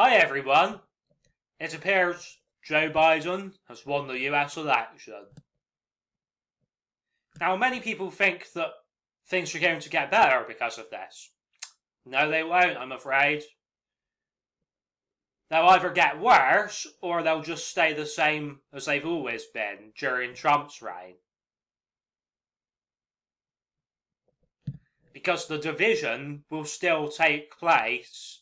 Hi everyone. It appears Joe Biden has won the US election. Now many people think that things are going to get better because of this. No, they won't, I'm afraid. They'll either get worse or they'll just stay the same as they've always been during Trump's reign. Because the division will still take place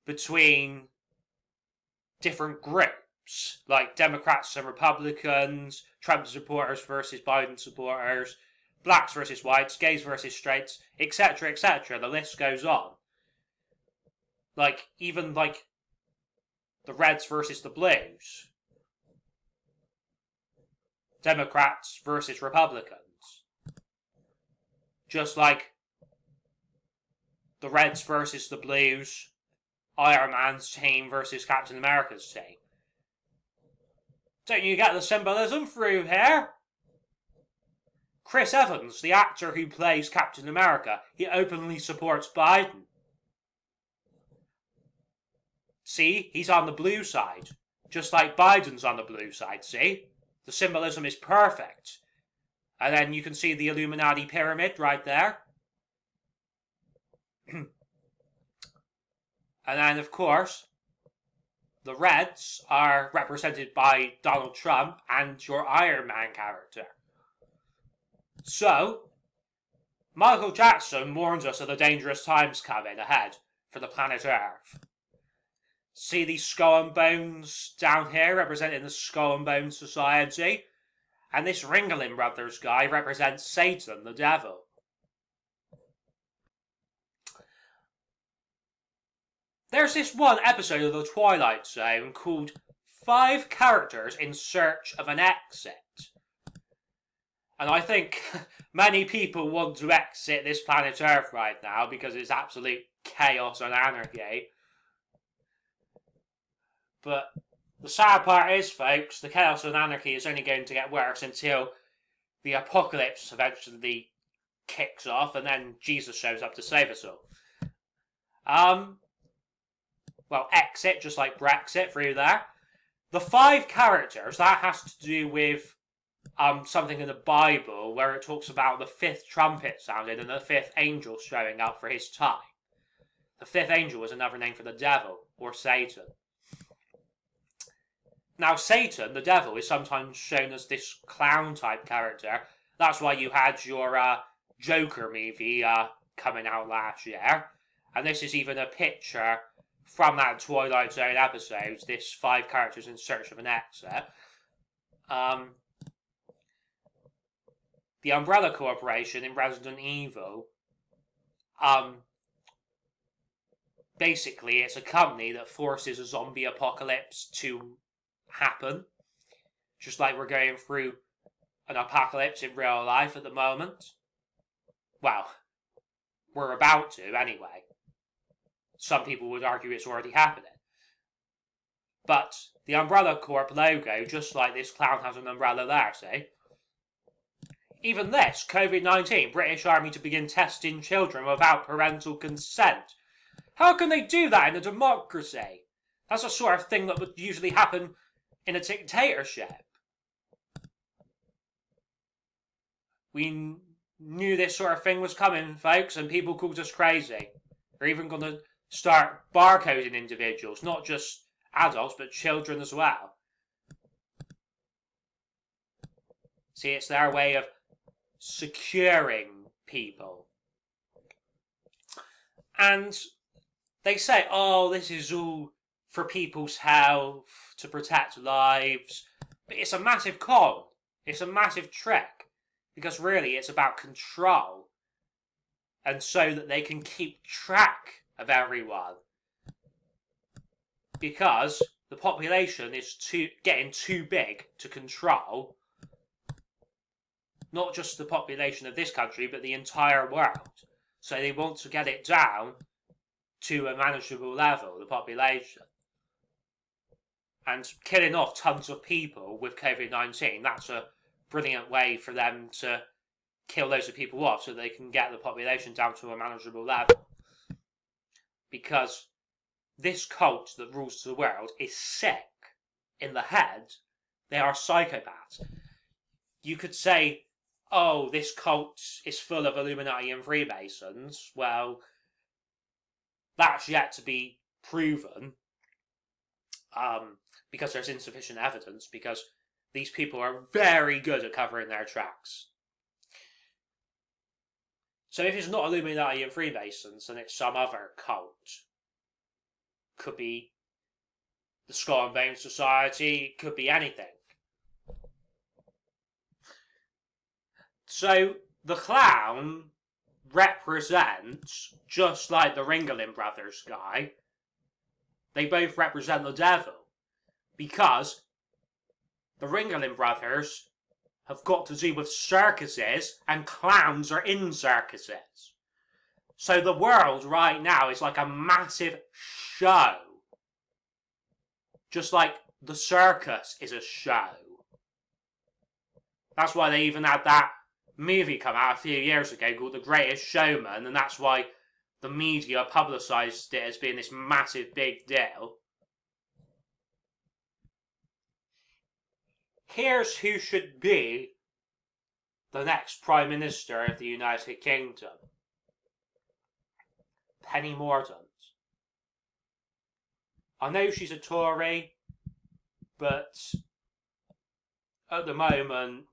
between different groups, like Democrats and Republicans, Trump supporters versus Biden supporters, blacks versus whites, gays versus straights, etc., etc. The list goes on. Even the Reds versus the Blues. Democrats versus Republicans. Just like the Reds versus the Blues, Iron Man's team versus Captain America's team. Don't you get the symbolism through here? Chris Evans, the actor who plays Captain America, he openly supports Biden. See, he's on the blue side. Just like Biden's on the blue side, see? The symbolism is perfect. And then you can see the Illuminati pyramid right there. And then, of course, the Reds are represented by Donald Trump and your Iron Man character. So, Michael Jackson warns us of the dangerous times coming ahead for the planet Earth. See these skull and bones down here representing the Skull and Bones Society? And this Ringling Brothers guy represents Satan, the devil. There's this one episode of The Twilight Zone called 5 Characters in Search of an Exit. And I think many people want to exit this planet Earth right now because it's absolute chaos and anarchy. But the sad part is, folks, the chaos and anarchy is only going to get worse until the apocalypse eventually kicks off and then Jesus shows up to save us all. Well, exit, just like Brexit through there. The 5 characters, that has to do with something in the Bible where it talks about the 5th trumpet sounding and the 5th angel showing up for his time. The 5th angel is another name for the devil, or Satan. Now, Satan, the devil, is sometimes shown as this clown-type character. That's why you had your Joker movie coming out last year. And this is even a picture from that Twilight Zone episode, this 5 characters in search of an exit. The Umbrella Corporation in Resident Evil, basically it's a company that forces a zombie apocalypse to happen, just like we're going through an apocalypse in real life at the moment. Well, we're about to anyway. Some people would argue it's already happening. But the Umbrella Corp logo, just like this clown has an umbrella there, see? Even this, COVID-19, British Army to begin testing children without parental consent. How can they do that in a democracy? That's the sort of thing that would usually happen in a dictatorship. We knew this sort of thing was coming, folks, and people called us crazy. They're even going to start barcoding individuals, not just adults, but children as well. See, it's their way of securing people. And they say, oh, this is all for people's health, to protect lives. But it's a massive con. It's a massive trick. Because really, it's about control. And so that they can keep track of everyone. Because the population is getting too big to control. Not just the population of this country, but the entire world. So they want to get it down to a manageable level, the population. And killing off tons of people with COVID-19, that's a brilliant way for them to kill loads of people off so they can get the population down to a manageable level. Because this cult that rules the world is sick in the head. They are psychopaths. You could say, oh, this cult is full of Illuminati and Freemasons. Well, that's yet to be proven, because there's insufficient evidence, because these people are very good at covering their tracks. So if it's not Illuminati and Freemasons, then it's some other cult. Could be the Skull and Bones Society, could be anything. So the clown represents, just like the Ringling Brothers guy, they both represent the devil. Because the Ringling Brothers have got to do with circuses, and clowns are in circuses. So the world right now is like a massive show. Just like the circus is a show. That's why they even had that movie come out a few years ago called The Greatest Showman, and that's why the media publicised it as being this massive big deal. Here's who should be the next Prime Minister of the United Kingdom. Penny Mordaunt. I know she's a Tory, but at the moment,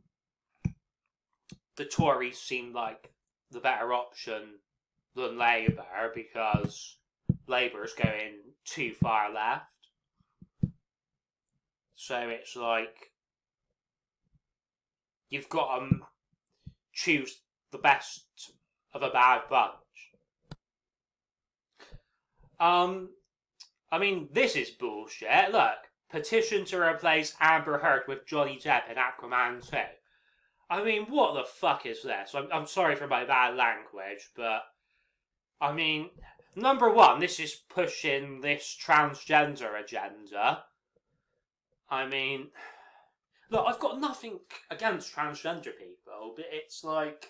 the Tories seem like the better option than Labour, because Labour's going too far left. So it's like, you've got to choose the best of a bad bunch. I mean, this is bullshit. Look, petition to replace Amber Heard with Johnny Depp in Aquaman 2. I mean, what the fuck is this? I'm sorry for my bad language, but I mean, number one, this is pushing this transgender agenda. I mean, look, I've got nothing against transgender people, but it's like,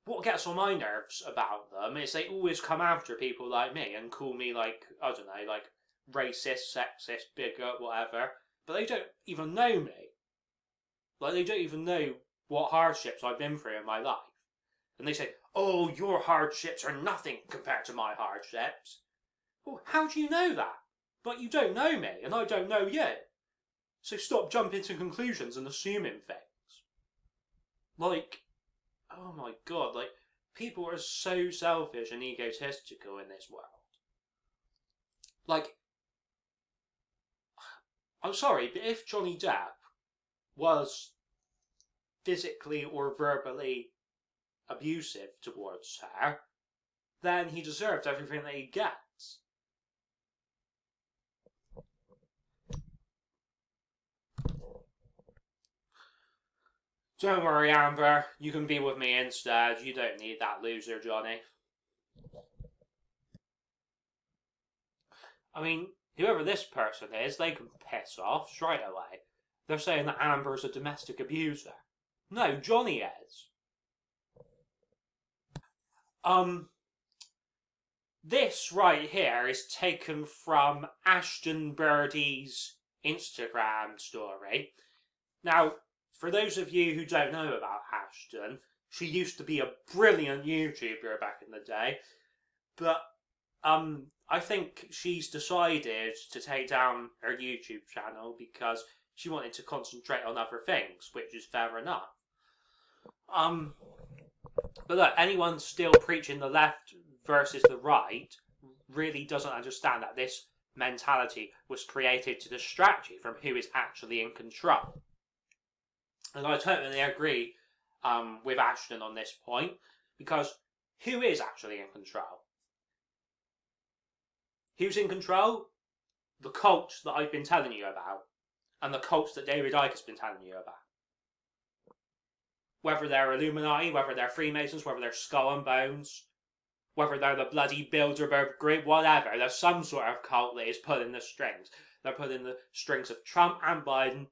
what gets on my nerves about them is they always come after people like me and call me, like, I don't know, like, racist, sexist, bigot, whatever, but they don't even know me. Like, they don't even know what hardships I've been through in my life. And they say, oh, your hardships are nothing compared to my hardships. Well, how do you know that? But you don't know me, and I don't know you. So stop jumping to conclusions and assuming things. Like, oh my god, like, people are so selfish and egotistical in this world. Like, I'm sorry, but if Johnny Depp was physically or verbally abusive towards her, then he deserved everything that he gets. Don't worry, Amber, you can be with me instead. You don't need that loser, Johnny. I mean, whoever this person is, they can piss off straight away. They're saying that Amber's a domestic abuser. No, Johnny is. This right here is taken from Ashton Birdie's Instagram story. Now, for those of you who don't know about Ashton, she used to be a brilliant YouTuber back in the day, but I think she's decided to take down her YouTube channel because she wanted to concentrate on other things, which is fair enough. But look, anyone still preaching the left versus the right really doesn't understand that this mentality was created to distract you from who is actually in control. And I totally agree with Ashton on this point, because who is actually in control? Who's in control? The cults that I've been telling you about, and the cults that David Icke has been telling you about. Whether they're Illuminati, whether they're Freemasons, whether they're Skull and Bones, whether they're the bloody Bilderberg group, whatever, there's some sort of cult that is pulling the strings. They're pulling the strings of Trump and Biden.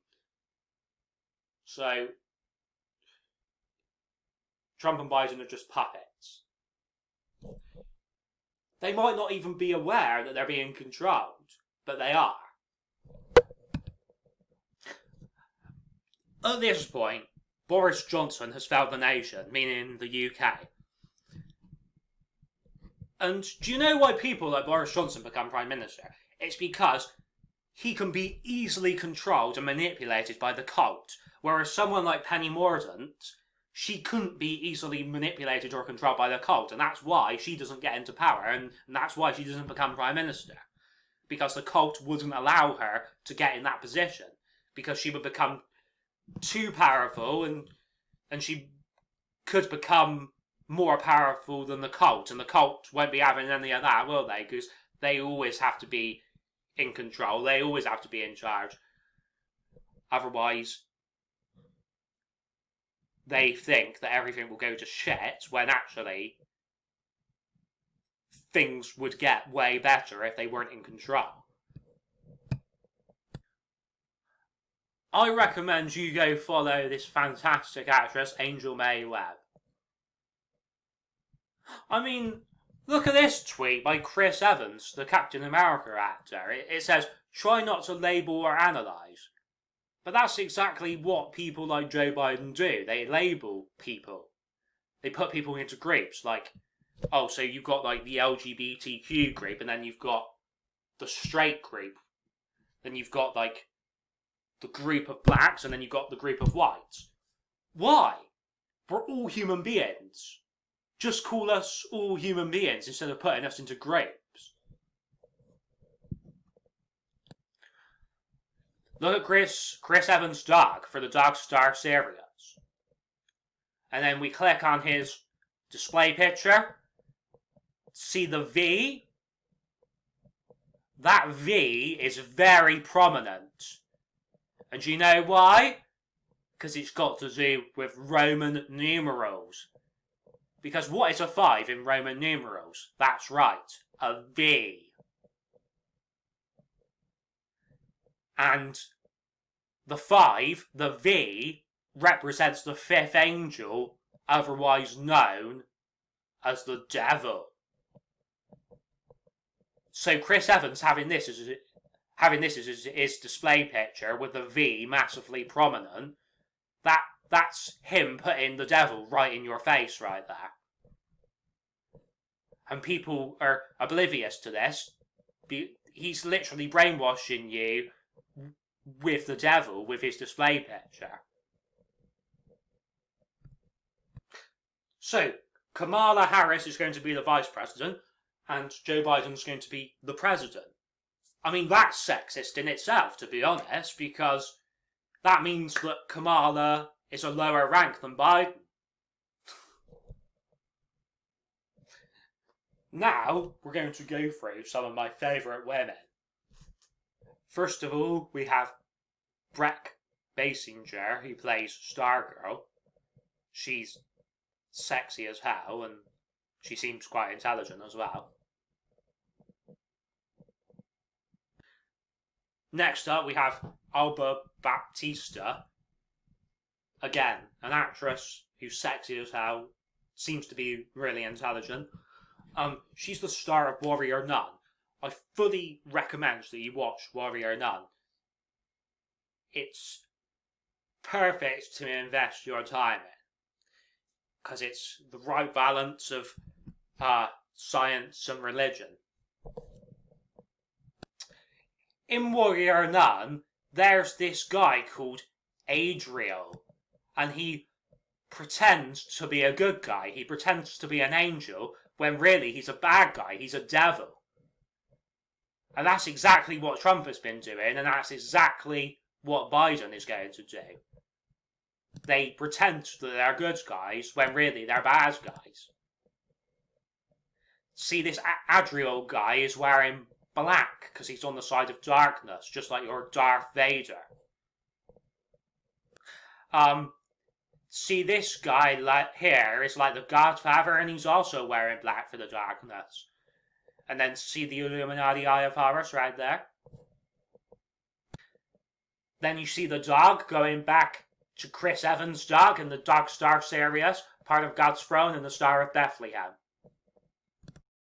So, Trump and Biden are just puppets. They might not even be aware that they're being controlled, but they are. At this point, Boris Johnson has failed the nation, meaning the UK. And do you know why people like Boris Johnson become Prime Minister? It's because he can be easily controlled and manipulated by the cult, whereas someone like Penny Mordaunt, she couldn't be easily manipulated or controlled by the cult, and that's why she doesn't get into power, and that's why she doesn't become Prime Minister. Because the cult wouldn't allow her to get in that position, because she would become too powerful, and she could become more powerful than the cult, and the cult won't be having any of that, will they? Because they always have to be in control, they always have to be in charge. Otherwise, they think that everything will go to shit, when actually things would get way better if they weren't in control. I recommend you go follow this fantastic actress, Angel May Webb. I mean, look at this tweet by Chris Evans, the Captain America actor. It says, try not to label or analyse. But that's exactly what people like Joe Biden do. They label people. They put people into groups, like, oh, so you've got like the LGBTQ group, and then you've got the straight group. Then you've got like the group of blacks, and then you've got the group of whites. Why? We're all human beings. Just call us all human beings instead of putting us into groups. Look at Chris Evans' dog for the Dog Star series. And then we click on his display picture. See the V? That V is very prominent. And do you know why? Because it's got to do with Roman numerals. Because what is a 5 in Roman numerals? That's right, a V. And the 5, the V, represents the 5th angel, otherwise known as the devil. So Chris Evans having this as his display picture with the V massively prominent, that's him putting the devil right in your face right there. And people are oblivious to this. He's literally brainwashing you with the devil with his display picture. So, Kamala Harris is going to be the vice president, and Joe Biden's going to be the president. I mean, that's sexist in itself, to be honest, because that means that Kamala is a lower rank than Biden. Now, we're going to go through some of my favourite women. First of all, we have Brett Basinger, who plays Stargirl. She's sexy as hell, and she seems quite intelligent as well. Next up, we have Alba Baptista. Again, an actress who's sexy as hell, seems to be really intelligent. She's the star of Warrior Nun. I fully recommend that you watch Warrior Nun. It's perfect to invest your time in, because it's the right balance of science and religion. In Warrior Nun, there's this guy called Adriel, and he pretends to be a good guy. He pretends to be an angel, when really he's a bad guy. He's a devil. And that's exactly what Trump has been doing, and that's exactly what Biden is going to do. They pretend that they're good guys, when really they're bad guys. See, this Adriel guy is wearing black, because he's on the side of darkness, just like your Darth Vader. See, this guy here is like the Godfather, and he's also wearing black for the darkness. And then see the Illuminati Eye of Horus right there. Then you see the dog going back to Chris Evans' dog in the Dog Star series, part of God's Throne and the Star of Bethlehem.